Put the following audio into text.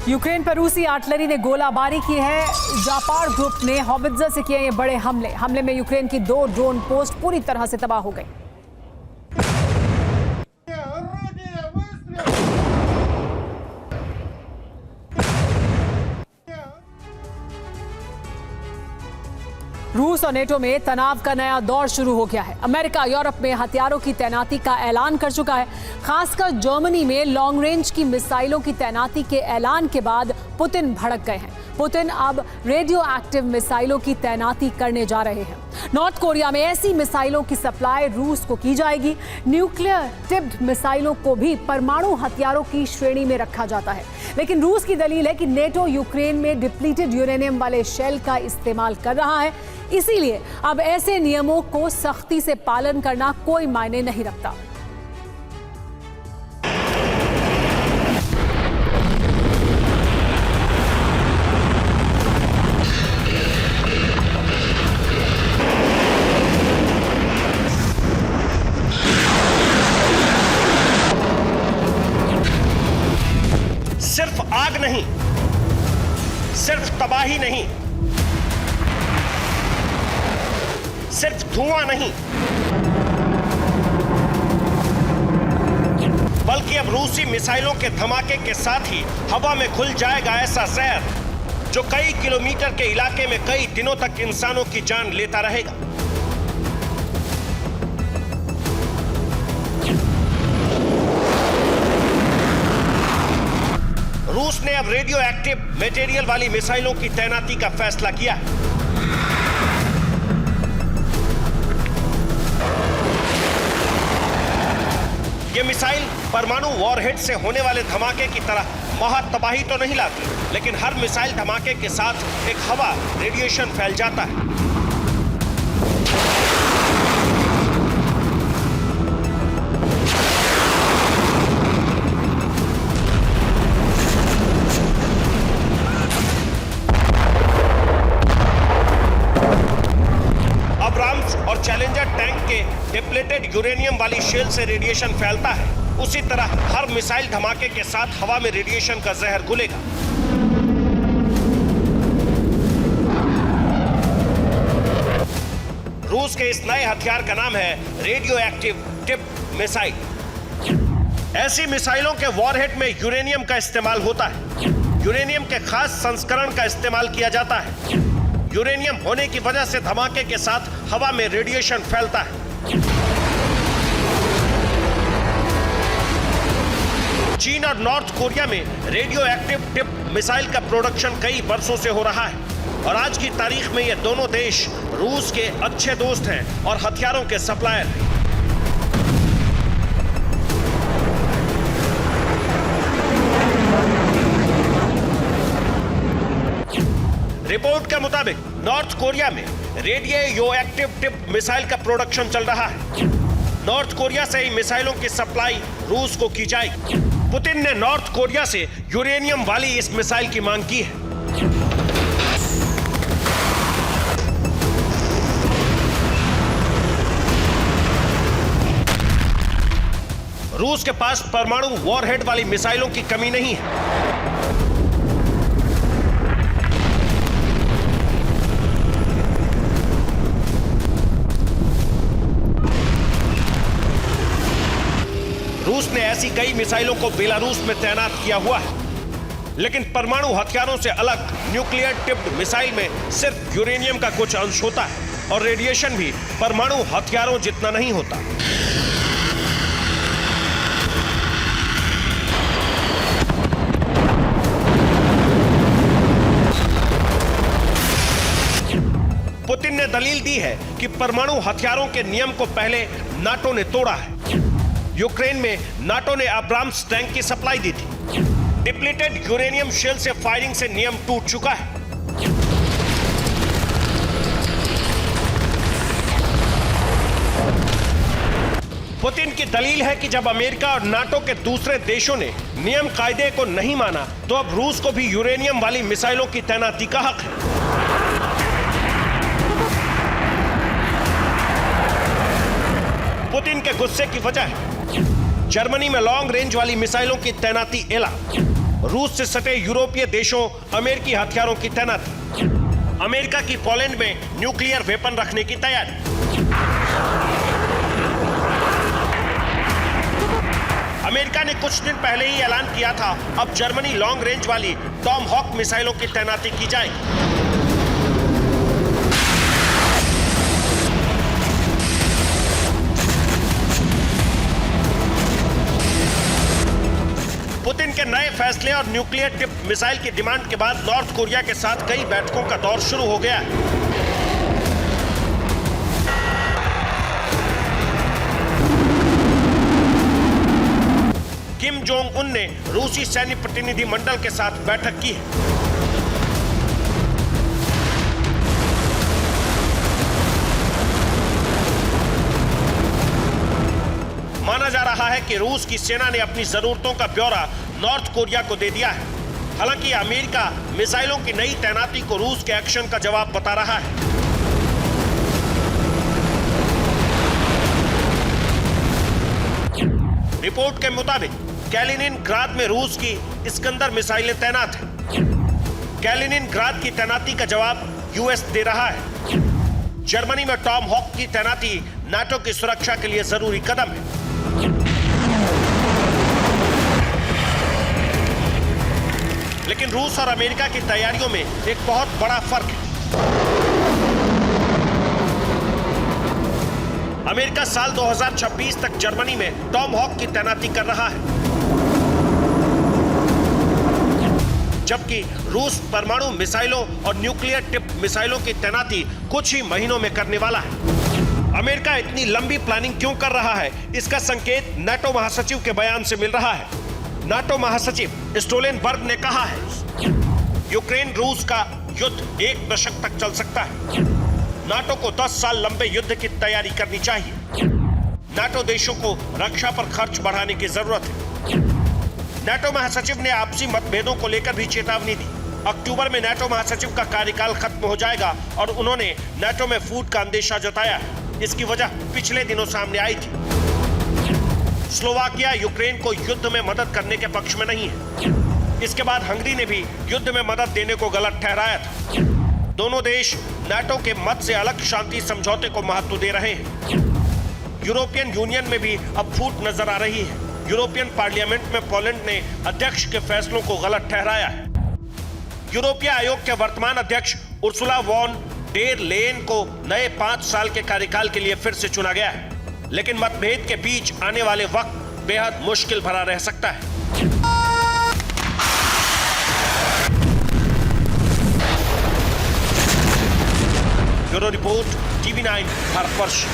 Ukraine पर रूसी artillery ने गोलाबारी की है। जापार ग्रुप ने हॉवित्जर से किए ये बड़े हमले में यूक्रेन की 2 ड्रोन पोस्ट पूरी तरह से तबाह हो गई। रूस और नेटो में तनाव का नया दौर शुरू हो गया है। अमेरिका यूरोप में हथियारों की तैनाती का ऐलान कर चुका है। खासकर जर्मनी में लॉन्ग रेंज की मिसाइलों की तैनाती के ऐलान के बाद पुतिन भड़क गए हैं। पुतिन अब रेडियो एक्टिव मिसाइलों की तैनाती करने जा रहे हैं। नॉर्थ कोरिया में ऐसी मिसाइलों की सप्लाई रूस को की जाएगी। न्यूक्लियर टिप्ड मिसाइलों को भी परमाणु हथियारों की श्रेणी में रखा जाता है। लेकिन रूस की दलील है कि नेटो यूक्रेन में डिप्लीटेड यूरेनियम वाले शेल का इस्तेमाल कर रहा है, इसीलिए अब ऐसे नियमों को सख्ती से पालन करना कोई मायने नहीं रखता। सिर्फ आग नहीं, सिर्फ तबाही नहीं, सिर्फ धुआं नहीं, बल्कि अब रूसी मिसाइलों के धमाके के साथ ही हवा में घुल जाएगा ऐसा जहर जो कई किलोमीटर के इलाके में कई दिनों तक इंसानों की जान लेता रहेगा। रूस ने अब रेडियो एक्टिव मटेरियल वाली मिसाइलों की तैनाती का फैसला किया। ये मिसाइल परमाणु वॉरहेड से होने वाले धमाके की तरह महा तबाही तो नहीं लाती, लेकिन हर मिसाइल धमाके के साथ एक हवा रेडिएशन फैल जाता है। चैलेंजर टैंक के डिप्लेटेड यूरेनियम वाली शेल से रेडिएशन फैलता है, उसी तरह हर मिसाइल धमाके के साथ हवा में रेडिएशन का जहर घुलेगा। रूस के इस नए हथियार का नाम है रेडियो एक्टिव टिप्ड मिसाइल। ऐसी मिसाइलों के वॉरहेड में यूरेनियम का इस्तेमाल होता है। यूरेनियम के खास संस्करण का इस्तेमाल किया जाता है। यूरेनियम होने की वजह से धमाके के साथ हवा में रेडिएशन फैलता है। चीन और नॉर्थ कोरिया में रेडियो एक्टिव टिप मिसाइल का प्रोडक्शन कई वर्षों से हो रहा है और आज की तारीख में ये दोनों देश रूस के अच्छे दोस्त हैं और हथियारों के सप्लायर हैं। रिपोर्ट के मुताबिक नॉर्थ कोरिया में रेडियो एक्टिव टिप मिसाइल का प्रोडक्शन चल रहा है। नॉर्थ कोरिया से ही मिसाइलों की सप्लाई रूस को की जाएगी। पुतिन ने नॉर्थ कोरिया से यूरेनियम वाली इस मिसाइल की मांग की है। रूस के पास परमाणु वॉरहेड वाली मिसाइलों की कमी नहीं है। रूस ने ऐसी कई मिसाइलों को बेलारूस में तैनात किया हुआ है, लेकिन परमाणु हथियारों से अलग न्यूक्लियर टिप्ड मिसाइल में सिर्फ यूरेनियम का कुछ अंश होता है और रेडिएशन भी परमाणु हथियारों जितना नहीं होता। पुतिन ने दलील दी है कि परमाणु हथियारों के नियम को पहले नाटो ने तोड़ा है। यूक्रेन में नाटो ने अब्राम्स टैंक की सप्लाई दी थी। डिप्लीटेड यूरेनियम शेल से फायरिंग से नियम टूट चुका है। पुतिन की दलील है कि जब अमेरिका और नाटो के दूसरे देशों ने नियम कायदे को नहीं माना, तो अब रूस को भी यूरेनियम वाली मिसाइलों की तैनाती का हक है। पुतिन के गुस्से की वजह है जर्मनी में लॉन्ग रेंज वाली मिसाइलों की तैनाती एला। रूस से सटे यूरोपीय देशों अमेरिकी हथियारों की तैनाती, अमेरिका की पोलैंड में न्यूक्लियर वेपन रखने की तैयारी, अमेरिका ने कुछ दिन पहले ही ऐलान किया था अब जर्मनी लॉन्ग रेंज वाली टॉम हॉक मिसाइलों की तैनाती की जाएगी। पुतिन के नए फैसले और न्यूक्लियर टिप मिसाइल की डिमांड के बाद नॉर्थ कोरिया के साथ कई बैठकों का दौर शुरू हो गया है। किम जोंग उन ने रूसी सैन्य प्रतिनिधि मंडल के साथ बैठक की है। माना जा रहा है कि रूस की सेना ने अपनी जरूरतों का ब्यौरा नॉर्थ कोरिया को दे दिया है। हालांकि अमेरिका मिसाइलों की नई तैनाती को रूस के एक्शन का जवाब बता रहा है। रिपोर्ट के मुताबिक कैलिनिनग्राद में रूस की इस्कंदर मिसाइलें तैनात हैं। कैलिनिनग्राद की तैनाती का जवाब यूएस दे रहा है। जर्मनी में टॉम हॉक की तैनाती नाटो की सुरक्षा के लिए जरूरी कदम है। लेकिन रूस और अमेरिका की तैयारियों में एक बहुत बड़ा फर्क है। अमेरिका साल 2026 तक जर्मनी में टॉम हॉक की तैनाती कर रहा है, जबकि रूस परमाणु मिसाइलों और न्यूक्लियर टिप मिसाइलों की तैनाती कुछ ही महीनों में करने वाला है। अमेरिका इतनी लंबी प्लानिंग क्यों कर रहा है, इसका संकेत नाटो महासचिव के बयान से मिल रहा है। नाटो महासचिव स्टोलेनबर्ग ने कहा है, यूक्रेन रूस का युद्ध 1 दशक तक चल सकता है। नाटो को 10 साल लंबे युद्ध की तैयारी करनी चाहिए। नाटो देशों को रक्षा पर खर्च बढ़ाने की जरूरत है। नाटो महासचिव ने आपसी मतभेदों को लेकर भी चेतावनी दी। अक्टूबर में नाटो महासचिव का कार्यकाल खत्म हो जाएगा और उन्होंने नाटो में फूट का अंदेशा जताया है। इसकी वजह पिछले दिनों सामने आई थी। स्लोवाकिया यूक्रेन को युद्ध में मदद करने के पक्ष में नहीं है। इसके बाद हंगरी ने भी युद्ध में मदद देने को गलत ठहराया था। दोनों देश नाटो के मत से अलग शांति समझौते को महत्व दे रहे हैं। यूरोपियन यूनियन में भी अब फूट नजर आ रही है। यूरोपियन पार्लियामेंट में पोलैंड ने अध्यक्ष के फैसलों को गलत ठहराया है। यूरोपीय आयोग के वर्तमान अध्यक्ष उर्सुला वॉन डेर लेयन को नए 5 साल के कार्यकाल के लिए फिर से चुना गया है, लेकिन मतभेद के बीच आने वाले वक्त बेहद मुश्किल भरा रह सकता है। Bureau report, TV9 Bharatvarsh.